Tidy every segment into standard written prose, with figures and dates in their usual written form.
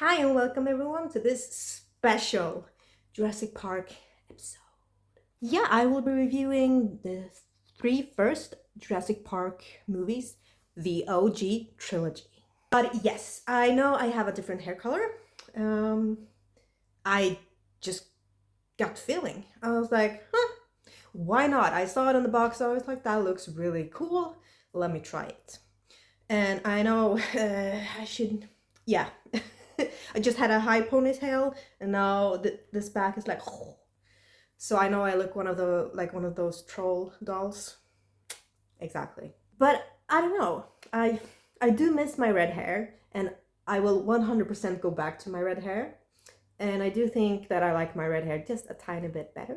Hi and welcome everyone to this special Jurassic Park episode. Yeah, I will be reviewing the three first Jurassic Park movies, the OG trilogy. But yes, I know I have a different hair color. I just got the feeling. I was like, why not? I saw it on the box. I was like, that looks really cool. Let me try it. And I know I should, yeah. I just had a high ponytail, and now this back is like, so I know I look one of those troll dolls. Exactly. But I don't know. I do miss my red hair, and I will 100% go back to my red hair. And I do think that I like my red hair just a tiny bit better.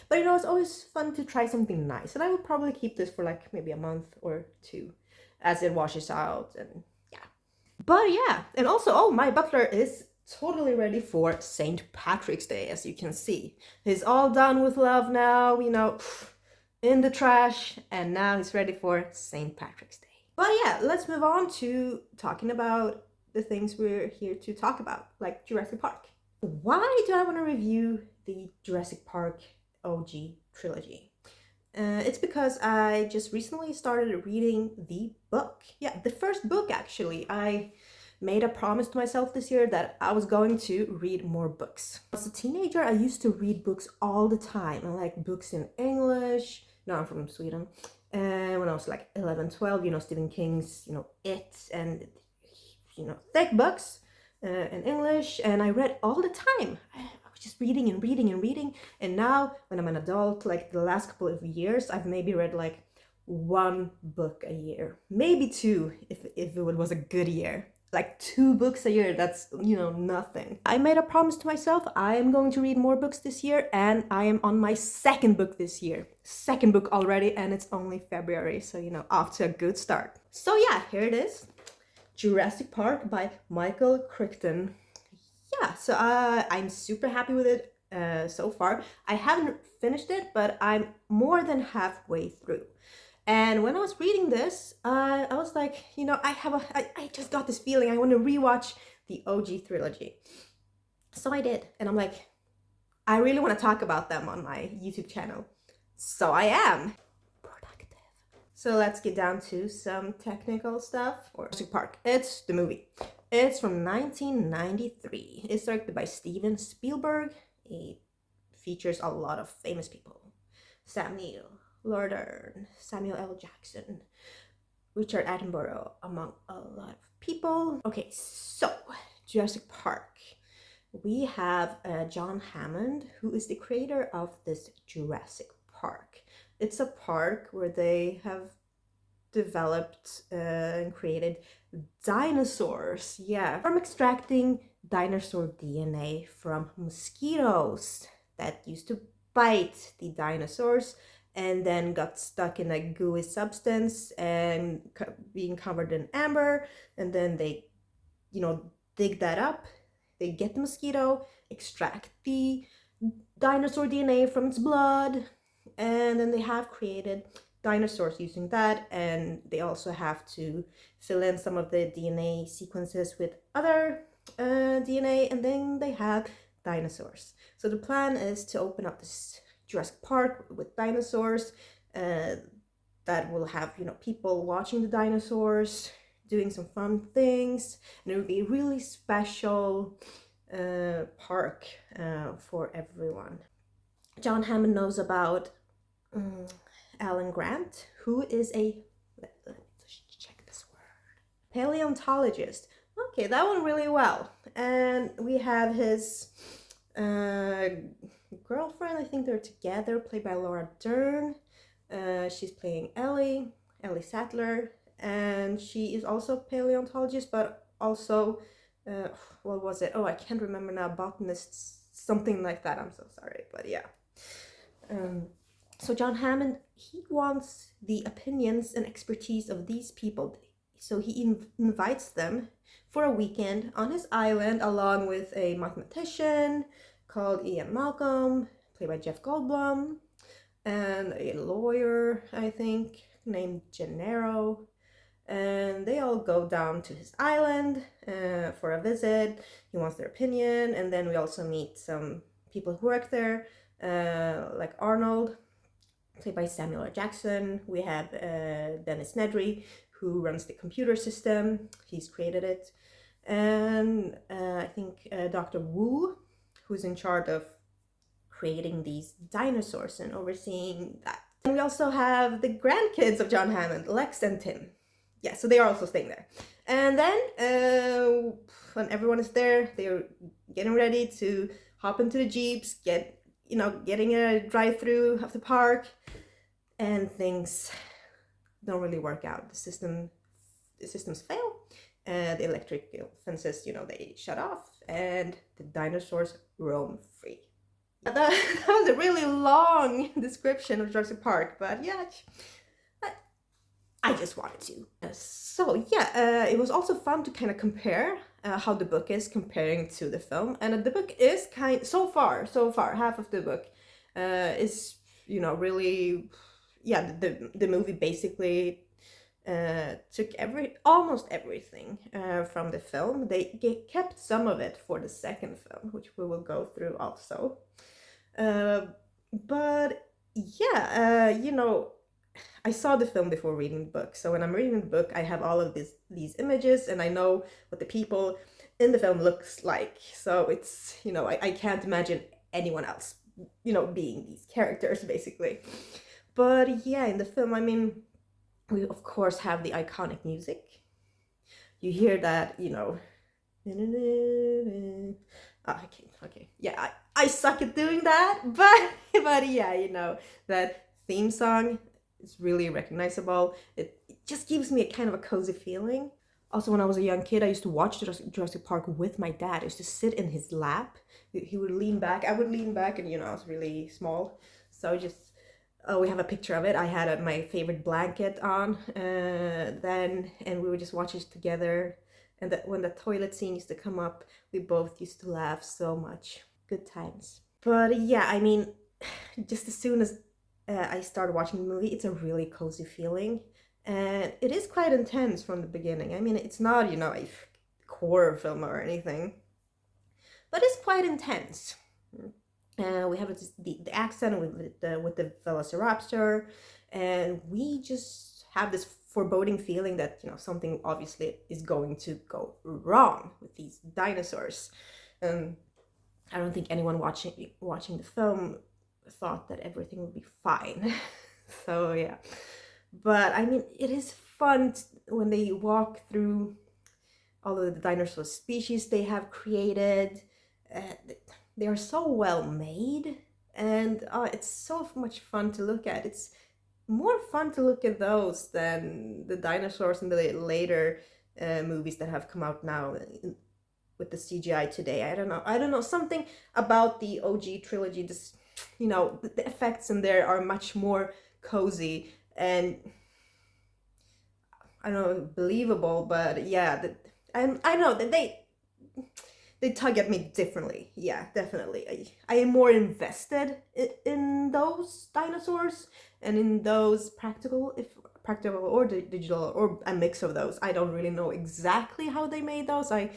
But it's always fun to try something nice, and I will probably keep this for like maybe a month or two as it washes out. And yeah. But yeah, and also, oh, my butler is totally ready for St. Patrick's Day, as you can see. He's all done with love now, in the trash, and now he's ready for St. Patrick's Day. But yeah, let's move on to talking about the things we're here to talk about, like Jurassic Park. Why do I want to review the Jurassic Park OG trilogy? It's because I just recently started reading the book. Yeah, the first book actually. I made a promise to myself this year that I was going to read more books. As a teenager, I used to read books all the time. I like books in English. No, I'm from Sweden. And when I was like 11, 12, Stephen King's, It, and, thick books in English. And I read all the time. I was just reading and reading and reading. And now, when I'm an adult, like the last couple of years, I've maybe read like one book a year. Maybe two, if it was a good year. Like 2 books a year, that's, nothing. I made a promise to myself, I am going to read more books this year, and I am on my second book this year. Second book already, and it's only February, so, off to a good start. So yeah, here it is. Jurassic Park by Michael Crichton. Yeah, so I'm super happy with it so far. I haven't finished it, but I'm more than halfway through. And when I was reading this, I was like, I just got this feeling. I want to rewatch the OG trilogy. So I did. And I'm like, I really want to talk about them on my YouTube channel. So I am. Productive. So let's get down to some technical stuff. Jurassic Park. It's the movie. It's from 1993. It's directed by Steven Spielberg. It features a lot of famous people. Sam Neill, Laura Dern, Samuel L. Jackson, Richard Attenborough, among a lot of people. Okay, so Jurassic Park. We have John Hammond, who is the creator of this Jurassic Park. It's a park where they have developed and created dinosaurs. Yeah, from extracting dinosaur DNA from mosquitoes that used to bite the dinosaurs and then got stuck in a gooey substance and being covered in amber, and then they dig that up, they get the mosquito, extract the dinosaur DNA from its blood, and then they have created dinosaurs using that. And they also have to fill in some of the DNA sequences with other DNA, and then they have dinosaurs. So the plan is to open up this Jurassic Park with dinosaurs that will have people watching the dinosaurs, doing some fun things, and it will be a really special park for everyone. John Hammond knows about Alan Grant, who is a, let me check this word, paleontologist. Okay, that one really well. And we have his girlfriend, I think they're together, played by Laura Dern. She's playing Ellie Sattler, and she is also a paleontologist, but also, what was it? Oh, I can't remember now, botanist, something like that, I'm so sorry, but yeah. So John Hammond, he wants the opinions and expertise of these people, so he invites them for a weekend on his island, along with a mathematician called Ian Malcolm, played by Jeff Goldblum, and a lawyer, I think, named Gennaro, and they all go down to his island for a visit. He wants their opinion, and then we also meet some people who work there, like Arnold, played by Samuel L. Jackson. We have Dennis Nedry, who runs the computer system. He's created it. And I think Dr. Wu, who's in charge of creating these dinosaurs and overseeing that. And we also have the grandkids of John Hammond, Lex and Tim. Yeah, so they are also staying there. And then when everyone is there, they're getting ready to hop into the Jeeps, getting a drive-through of the park, and things don't really work out. The systems fail, and the electric fences, they shut off, and the dinosaurs roam free. That was a really long description of Jurassic Park, but yeah, I just wanted to. So yeah, it was also fun to kind of compare how the book is comparing to the film, and the book is so far half of the book is really, yeah, the movie basically took almost everything from the film. They kept some of it for the second film, which we will go through also. But yeah, I saw the film before reading the book. So when I'm reading the book, I have all of these images, and I know what the people in the film looks like. So it's, I can't imagine anyone else, being these characters, basically. But yeah, in the film, I mean, we of course have the iconic music. You hear that, okay. Yeah, I suck at doing that, but yeah, that theme song is really recognizable. It just gives me a kind of a cozy feeling. Also, when I was a young kid, I used to watch Jurassic Park with my dad. I used to sit in his lap. He would lean back. I would lean back, and I was really small. So we have a picture of it. I had my favorite blanket on then, and we would just watch it together. And when the toilet scene used to come up, we both used to laugh so much. Good times. But yeah, I mean, just as soon as I started watching the movie, it's a really cozy feeling. And it is quite intense from the beginning. I mean, it's not, a horror film or anything, but it's quite intense. We have the accent with the Velociraptor, and we just have this foreboding feeling that something obviously is going to go wrong with these dinosaurs. I don't think anyone watching the film thought that everything would be fine. So yeah, but I mean, it is fun when they walk through all of the dinosaur species they have created. They are so well made, and it's so much fun to look at. It's more fun to look at those than the dinosaurs in the later movies that have come out now with the CGI today. I don't know, something about the OG trilogy, just, the effects in there are much more cozy and, I don't know, believable. But yeah, I know that they tug at me differently. Yeah, definitely. I am more invested in those dinosaurs and in those practical or digital, or a mix of those. I don't really know exactly how they made those. I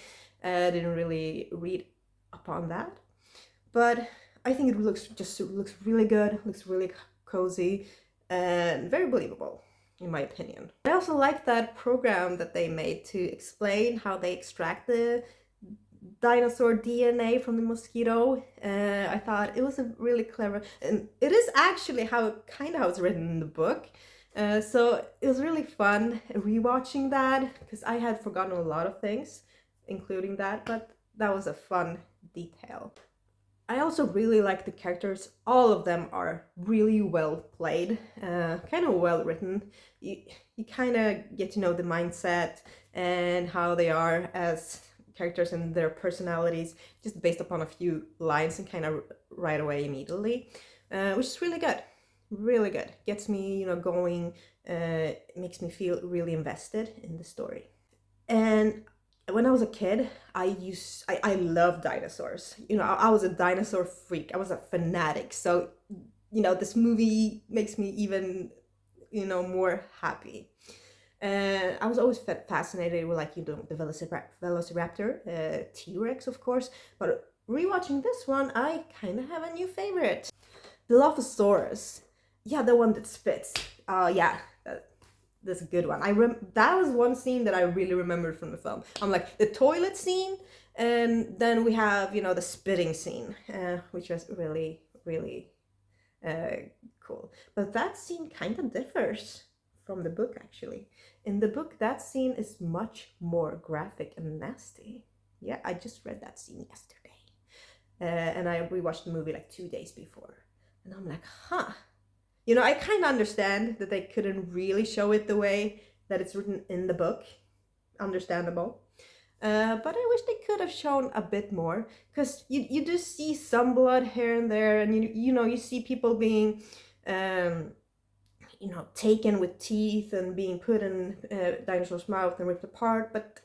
didn't really read upon that, but I think it looks really good. Looks really cozy and very believable, in my opinion. I also like that program that they made to explain how they extract the dinosaur DNA from the mosquito. I thought it was a really clever, and it is actually how it's written in the book. So it was really fun rewatching that, because I had forgotten a lot of things, including that, but that was a fun detail. I also really like the characters. All of them are really well played, kind of well written. You kind of get to know the mindset and how they are as characters and their personalities just based upon a few lines, and kind of right away immediately, which is really good. Gets me going, makes me feel really invested in the story. And when I was a kid, I loved dinosaurs. I was a dinosaur freak. I was a fanatic. So this movie makes me even more happy. And I was always fascinated with, like, the Velociraptor, T-Rex, of course. But rewatching this one, I kind of have a new favorite. The Dilophosaurus. Yeah, the one that spits. Yeah, that's a good one. That was one scene that I really remembered from the film. I'm like, the toilet scene, and then we have, the spitting scene, which was really, really cool. But that scene kind of differs from the book, actually. In the book, that scene is much more graphic and nasty. Yeah, I just read that scene yesterday. And I rewatched the movie like 2 days before. And I'm like, huh. I kind of understand that they couldn't really show it the way that it's written in the book. Understandable. But I wish they could have shown a bit more, because you do see some blood here and there, and you see people being taken with teeth and being put in dinosaur's mouth and ripped apart, but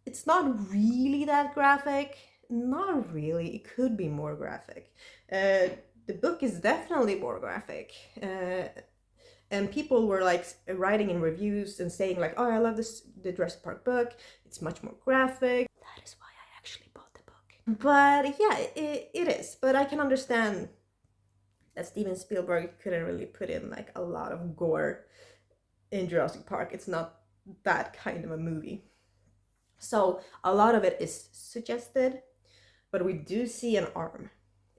it's not really that graphic. Not really. It could be more graphic. The book is definitely more graphic. And people were like writing in reviews and saying like, oh, I love the Jurassic Park book. It's much more graphic. That is why I actually bought the book. But yeah, it is. But I can understand that Steven Spielberg couldn't really put in like a lot of gore in Jurassic Park. It's not that kind of a movie. So a lot of it is suggested, but we do see an arm.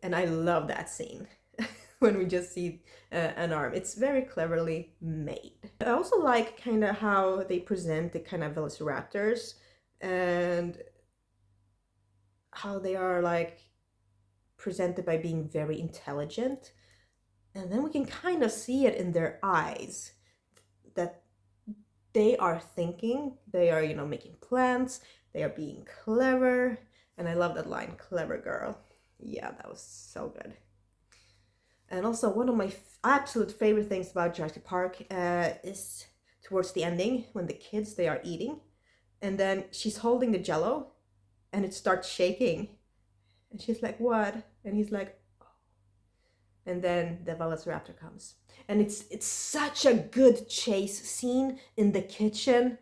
And I love that scene. When we just see an arm. It's very cleverly made. I also like kind of how they present the kind of velociraptors and how they are like presented by being very intelligent. And then we can kind of see it in their eyes that they are thinking, they are, making plans, they are being clever. And I love that line, clever girl. Yeah, that was so good. And also one of my absolute favorite things about Jurassic Park is towards the ending when the kids, they are eating. And then she's holding the jello and it starts shaking. And she's like, what? And he's like, oh. And then the Velociraptor comes. And it's such a good chase scene in the kitchen.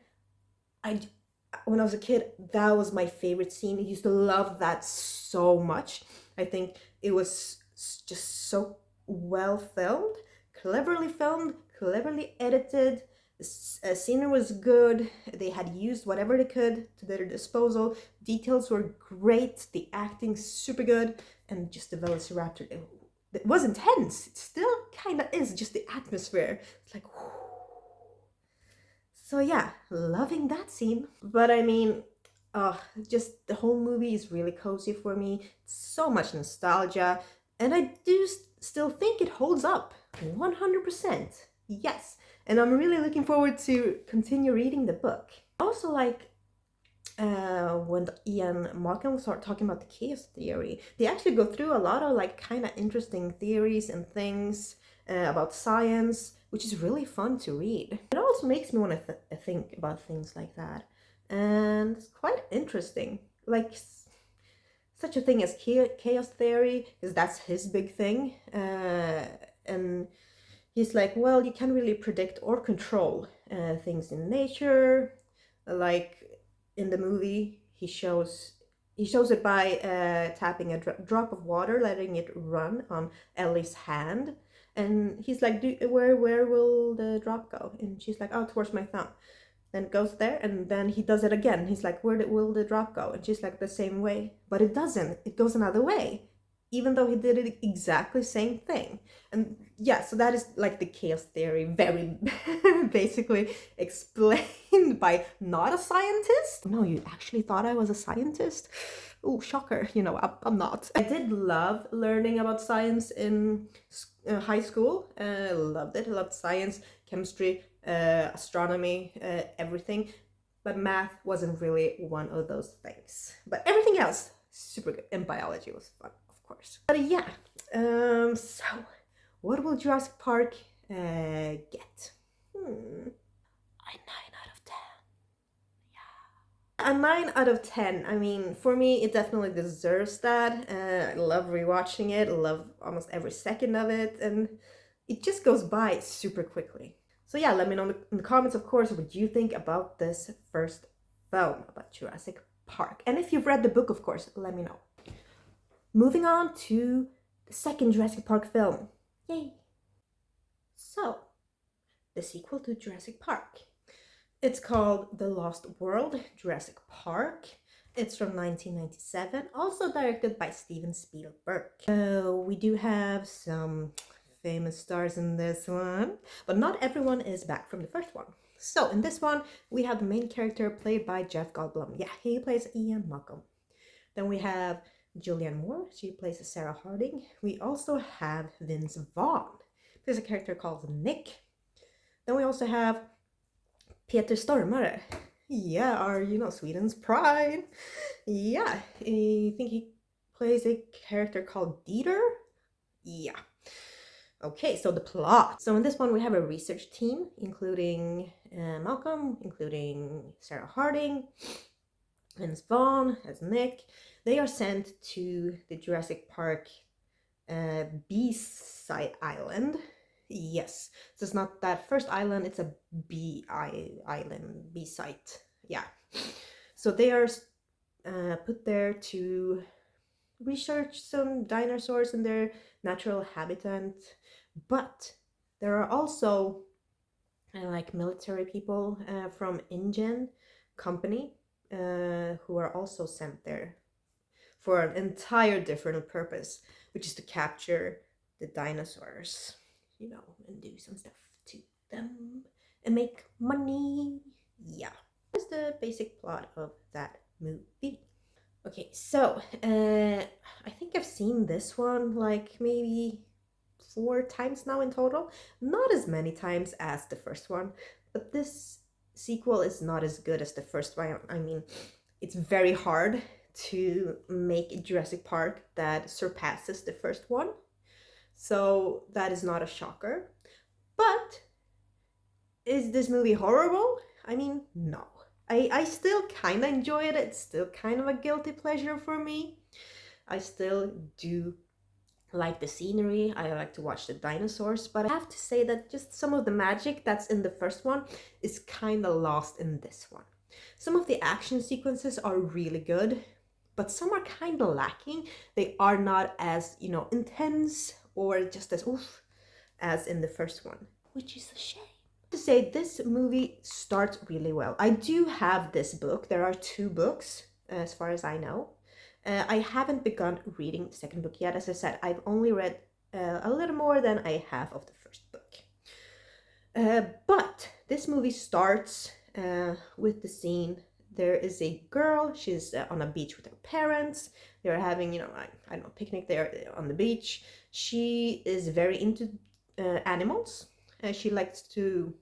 When I was a kid, that was my favorite scene. I used to love that so much. I think it was just so well filmed, cleverly edited. The scenery was good. They had used whatever they could to their disposal. Details were great. The acting super good, and just the Velociraptor. It was intense. It still kind of is. Just the atmosphere. It's like, whew. So yeah, loving that scene. But I mean, just the whole movie is really cozy for me. So much nostalgia, and I do still think it holds up 100%. Yes, and I'm really looking forward to continue reading the book. Also, like when Ian Malcolm started talking about the chaos theory, they actually go through a lot of like kind of interesting theories and things about science, which is really fun to read. It also makes me want to think about things like that, and it's quite interesting. Like such a thing as chaos theory, because that's his big thing. And he's like, well, you can't really predict or control things in nature. Like in the movie, he shows it by tapping a drop of water, letting it run on Ellie's hand. And he's like, where will the drop go? And she's like, oh, towards my thumb. Then it goes there, and then he does it again. He's like, where will the drop go? And she's like, the same way. But it doesn't. It goes another way, even though he did it exactly same thing. And yeah, so that is like the chaos theory, very basically explained by not a scientist. No, you actually thought I was a scientist? Oh, shocker. I'm not. I did love learning about science in high school. Loved it. I loved science, chemistry, astronomy, everything. But math wasn't really one of those things. But everything else, super good. And biology was fun, of course. But yeah, so what will Jurassic Park get? A 9 out of 10. Yeah. A 9 out of 10. I mean, for me, it definitely deserves that. I love rewatching it. I love almost every second of it. And it just goes by super quickly. So yeah, let me know in the comments, of course, what you think about this first film about Jurassic Park. And if you've read the book, of course, let me know. Moving on to the second Jurassic Park film. Yay! So, the sequel to Jurassic Park. It's called The Lost World, Jurassic Park. It's from 1997, also directed by Steven Spielberg. We do have some famous stars in this one, but not everyone is back from the first one. So in this one, we have the main character played by Jeff Goldblum. Yeah, he plays Ian Malcolm. Then we have Julianne Moore. She plays Sarah Harding. We also have Vince Vaughn. There's a character called Nick. Then we also have Peter Stormare. Yeah, our, Sweden's pride. Yeah, I think he plays a character called Dieter. Yeah. Okay, so the plot. So in this one, we have a research team, including Malcolm, including Sarah Harding, Vince Vaughn as Nick. They are sent to the Jurassic Park B-side island. Yes, so it's not that first island, it's a island, B-site. Yeah. So they are put there to research some dinosaurs in their natural habitat, but there are also like military people from InGen company who are also sent there for an entire different purpose, which is to capture the dinosaurs, and do some stuff to them and make money. Yeah, that's the basic plot of that movie. Okay, so I think I've seen this one like maybe 4 times now in total. Not as many times as the first one, but this sequel is not as good as the first one. I mean, it's very hard to make a Jurassic Park that surpasses the first one. So that is not a shocker. But is this movie horrible? I mean, no. I still kind of enjoy it. It's still kind of a guilty pleasure for me. I still do like the scenery. I like to watch the dinosaurs, but I have to say that just some of the magic that's in the first one is kind of lost in this one. Some of the action sequences are really good, but some are kind of lacking. They are not as, intense or just as oof as in the first one, which is a shame. To say this movie starts really well. I do have this book. There are 2 books as far as I know. I haven't begun reading the second book yet. As I said, I've only read a little more than I have of the first book. But this movie starts with the scene. There is a girl. She's on a beach with her parents. They're having, I don't know, picnic there on the beach. She is very into animals. She likes to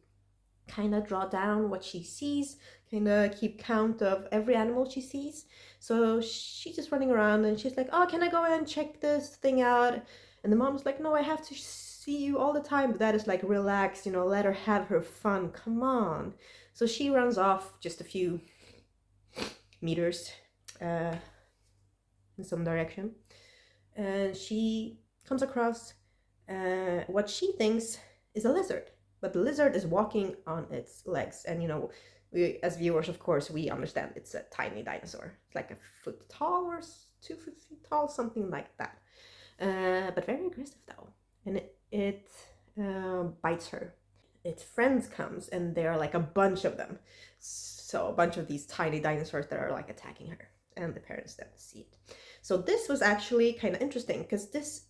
kind of draw down what she sees, kind of keep count of every animal she sees. So she's just running around and she's like, oh, can I go and check this thing out? And the mom's like, no, I have to see you all the time. But that is like, relax, let her have her fun. Come on. So she runs off just a few meters in some direction. And she comes across what she thinks is a lizard. But the lizard is walking on its legs. And, we, as viewers, of course, we understand it's a tiny dinosaur. It's like 1 foot tall or 2 feet tall, something like that. But very aggressive, though. And it bites her. Its friends comes, and there are like a bunch of them. So a bunch of these tiny dinosaurs that are like attacking her. And the parents then see it. So this was actually kind of interesting, because this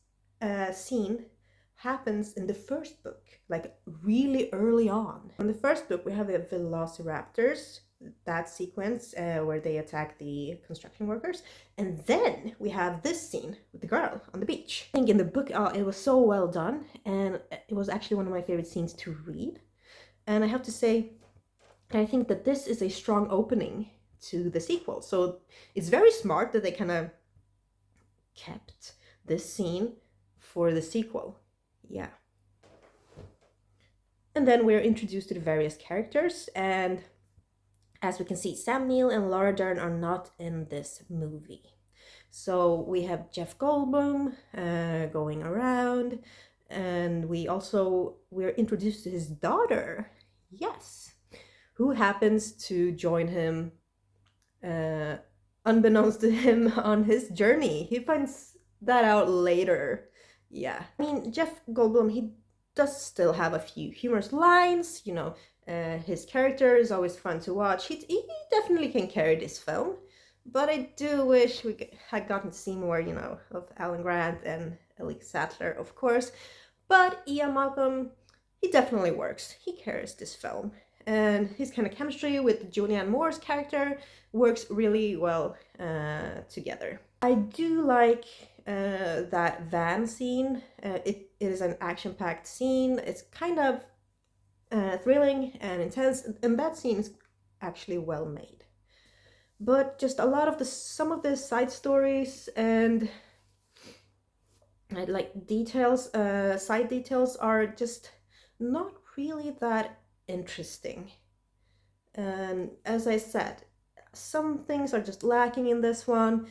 scene happens in the first book, like really early on. In the first book, we have the velociraptors, that sequence where they attack the construction workers. And then we have this scene with the girl on the beach. I think in the book, it was so well done. And it was actually one of my favorite scenes to read. And I have to say, I think that this is a strong opening to the sequel. So it's very smart that they kind of kept this scene for the sequel. Yeah. And then we're introduced to the various characters, and as we can see, Sam Neill and Laura Dern are not in this movie. So we have Jeff Goldblum going around, And we're introduced to his daughter, yes, who happens to join him, uh, unbeknownst to him, on his journey. He finds that out later. Yeah, I mean, Jeff Goldblum, he does still have a few humorous lines. His character is always fun to watch. He definitely can carry this film. But I do wish had gotten to see more, of Alan Grant and Elise Sattler, of course. But Ian Malcolm, he definitely works. He carries this film. And his kind of chemistry with Julianne Moore's character works really well together. I do like that van scene. It is an action-packed scene. It's kind of thrilling and intense, and that scene is actually well made. But just some of the side stories and like side details are just not really that interesting. And as I said, some things are just lacking in this one.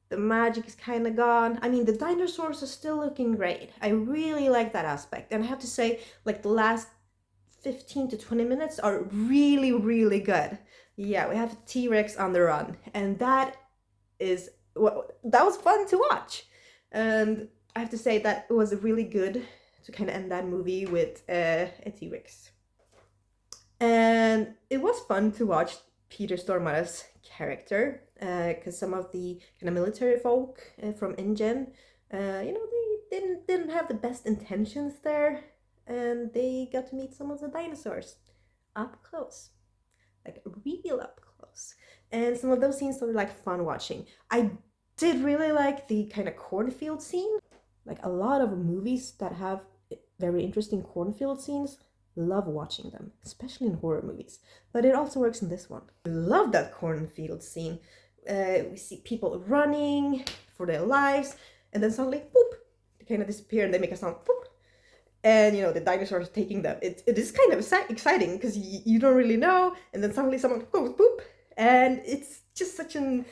The magic is kind of gone. I mean, the dinosaurs are still looking great. I really like that aspect. And I have to say, like, the last 15 to 20 minutes are really, really good. Yeah, we have T-Rex on the run, and that was fun to watch. And I have to say that it was really good to kind of end that movie with a T-Rex. And it was fun to watch Peter Stormare's character, because some of the kind of military folk from InGen, they didn't have the best intentions there, and they got to meet some of the dinosaurs up close, like real up close. And some of those scenes were like fun watching. I did really like the kind of cornfield scene. Like, a lot of movies that have very interesting cornfield scenes, love watching them, especially in horror movies. But it also works in this one. I love that cornfield scene. We see people running for their lives, and then suddenly, boop, they kind of disappear and they make a sound, boop. And, the dinosaurs taking them. It is kind of exciting because you don't really know, and then suddenly someone goes, boop. And it's just such an,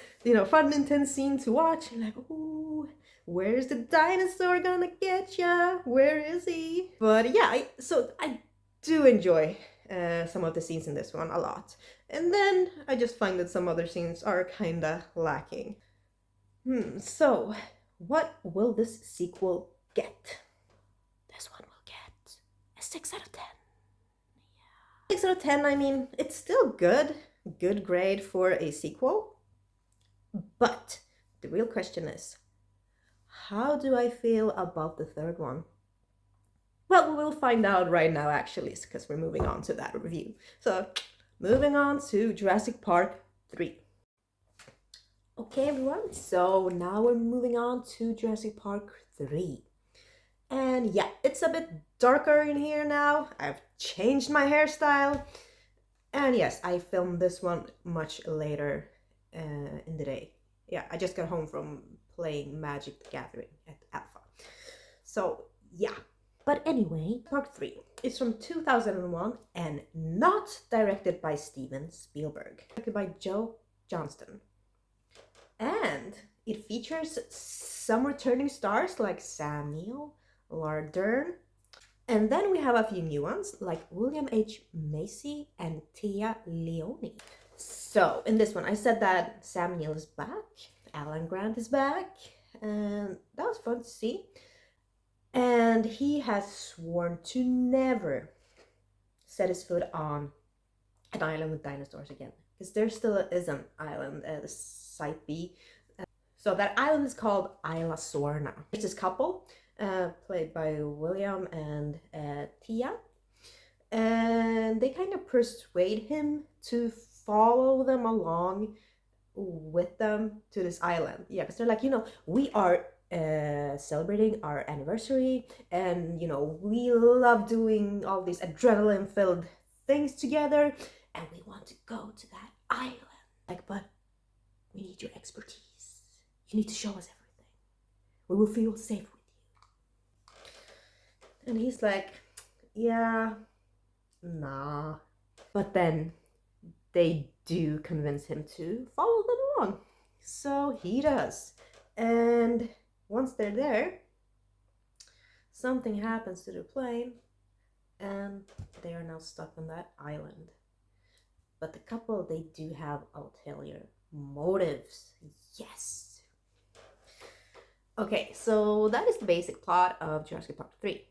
fun, intense scene to watch. You're like, ooh, where's the dinosaur gonna get ya? Where is he? But yeah, I do enjoy some of the scenes in this one a lot. And then I just find that some other scenes are kinda lacking. So what will this sequel get? This one will get a 6 out of 10. Yeah. 6 out of 10, I mean, it's still good. Good grade for a sequel. But the real question is, how do I feel about the third one? Well, we'll find out right now, actually, because we're moving on to that review. So, moving on to Jurassic Park 3. Okay, everyone, so now we're moving on to Jurassic Park 3. And yeah, it's a bit darker in here now. I've changed my hairstyle. And yes, I filmed this one much later in the day. Yeah, I just got home from playing Magic the Gathering at Alpha. So, yeah. But anyway, Part 3 is from 2001 and not directed by Steven Spielberg. Directed by Joe Johnston. And it features some returning stars like Sam Neill, Laura Dern, and then we have a few new ones like William H. Macy and Tia Leone. So in this one, I said that Sam Neill is back, Alan Grant is back, and that was fun to see. And he has sworn to never set his foot on an island with dinosaurs again, because there still is an island, the Site B. So that island is called Isla Sorna. There's this couple, played by William and Tia, and they kind of persuade him to follow them along with them to this island. Yeah, because they're like, we are celebrating our anniversary, and we love doing all these adrenaline-filled things together, and we want to go to that island. Like, but we need your expertise. You need to show us everything. We will feel safe with you. And he's like, yeah, nah. But then they do convince him to follow them along. So he does. And once they're there, something happens to the plane and they are now stuck on that island. But the couple, they do have ulterior motives. Yes. Okay, so that is the basic plot of Jurassic Park 3.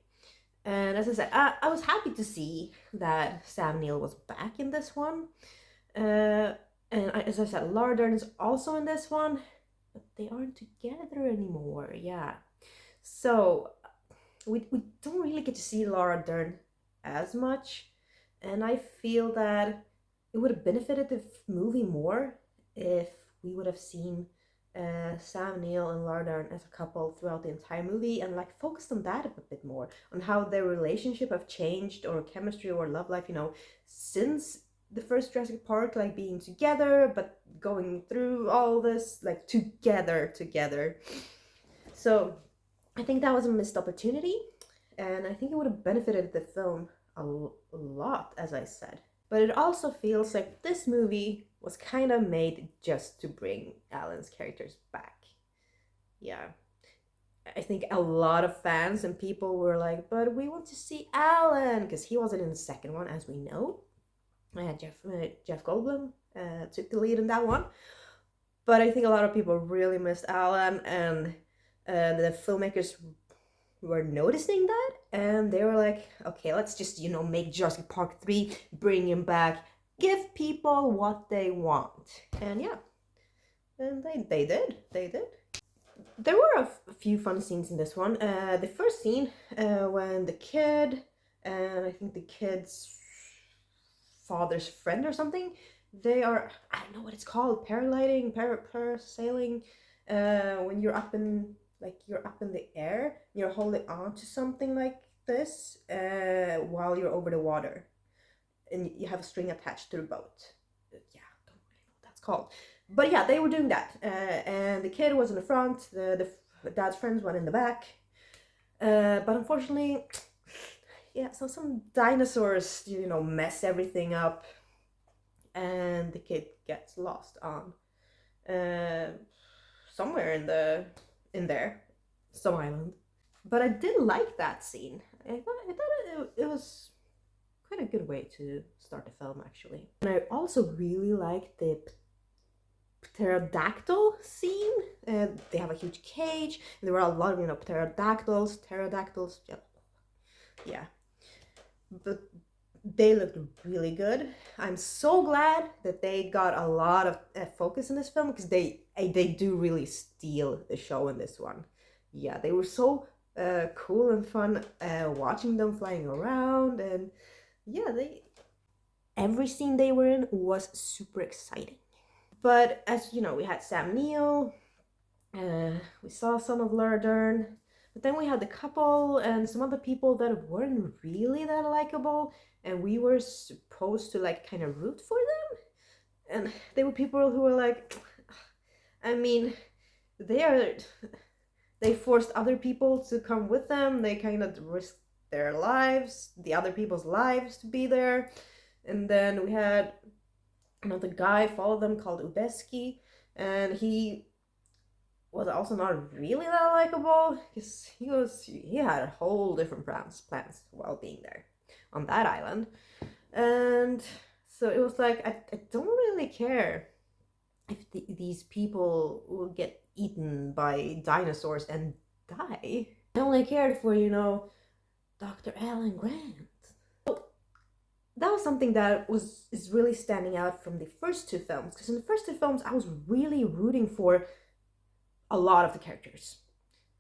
And as I said, I was happy to see that Sam Neill was back in this one. Uh, and as I said, Laura Dern is also in this one, but they aren't together anymore. Yeah. So we don't really get to see Laura Dern as much. And I feel that it would have benefited the movie more if we would have seen Sam Neill and Laura Dern as a couple throughout the entire movie and like focused on that a bit more, on how their relationship have changed or chemistry or love life, since the first Jurassic Park, like being together but going through all this like together. So I think that was a missed opportunity, and I think it would have benefited the film a lot, as I said. But it also feels like this movie was kind of made just to bring Alan's characters back. Yeah. I think a lot of fans and people were like, but we want to see Alan, because he wasn't in the second one, as we know. Jeff Goldblum took the lead in that one. But I think a lot of people really missed Alan, and the filmmakers were noticing that, and they were like, okay, let's just make Jurassic Park 3, bring him back, give people what they want. And yeah, and they did. There were a few fun scenes in this one. The first scene, when the kid and I think the kid's father's friend or something, they are, I don't know what it's called, paragliding, parasailing, when you're up in the air, you're holding on to something like this while you're over the water, and you have a string attached to the boat. Yeah, don't really know what that's called, but yeah, they were doing that, and the kid was in the front, the dad's friends went in the back, but unfortunately, yeah, so some dinosaurs mess everything up, and the kid gets lost on somewhere in there, some island. But I did like that scene. I thought it was quite a good way to start the film, actually. And I also really liked the pterodactyl scene. They have a huge cage, and there were a lot of pterodactyls. Yeah, but they looked really good. I'm so glad that they got a lot of focus in this film, because they do really steal the show in this one. Yeah, they were so cool and fun watching them flying around, and yeah, every scene they were in was super exciting. But as you know, we had Sam Neill, we saw some of Laura Dern, but then we had the couple and some other people that weren't really that likable, and we were supposed to like kind of root for them. And they were people who were like, I mean, they forced other people to come with them. They kind of risked their lives, the other people's lives, to be there. And then we had another guy follow them called Ubeski, and he was also not really that likable, because he had a whole different plans while being there on that island. And so it was like, I don't really care if these people will get eaten by dinosaurs and die. I only cared for Dr. Alan Grant. That was something that is really standing out from the first two films, because in the first two films I was really rooting for a lot of the characters.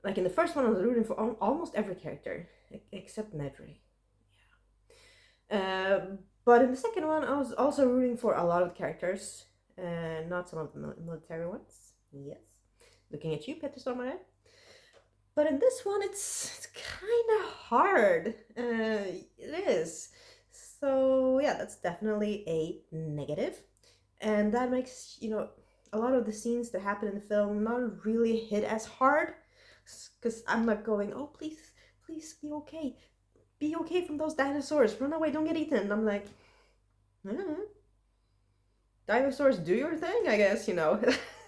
Like in the first one I was rooting for almost every character except Nedry. Yeah. But in the second one I was also rooting for a lot of the characters, not some of the military ones. Yes, looking at you, Peter Stormare. But in this one it's kind of hard. It is. So yeah, that's definitely a negative, and that makes a lot of the scenes that happen in the film not really hit as hard, because I'm not going, oh please be okay from those dinosaurs, run away, don't get eaten. I'm like, dinosaurs, do your thing, I guess.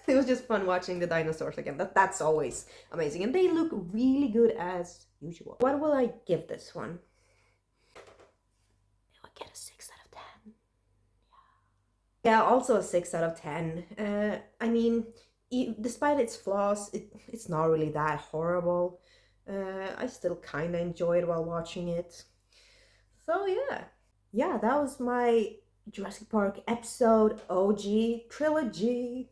It was just fun watching the dinosaurs again. That's always amazing. And they look really good as usual. What will I give this one? I get a 6 out of 10. Yeah, also a 6 out of 10. I mean, despite its flaws, it's not really that horrible. I still kind of enjoyed while watching it. So yeah. Yeah, that was my Jurassic Park episode OG trilogy.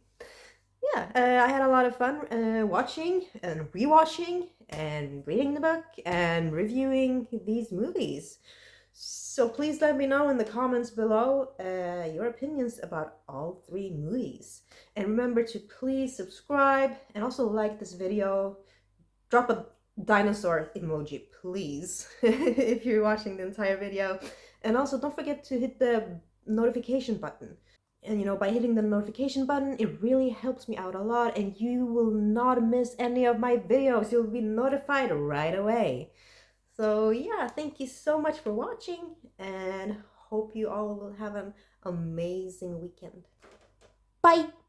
Yeah, I had a lot of fun watching and rewatching and reading the book and reviewing these movies. So please let me know in the comments below your opinions about all 3 movies. And remember to please subscribe and also like this video. Drop a dinosaur emoji, please, if you're watching the entire video. And also don't forget to hit the notification button. And you know, by hitting the notification button, it really helps me out a lot and you will not miss any of my videos. You'll be notified right away. So yeah, thank you so much for watching and hope you all will have an amazing weekend. Bye!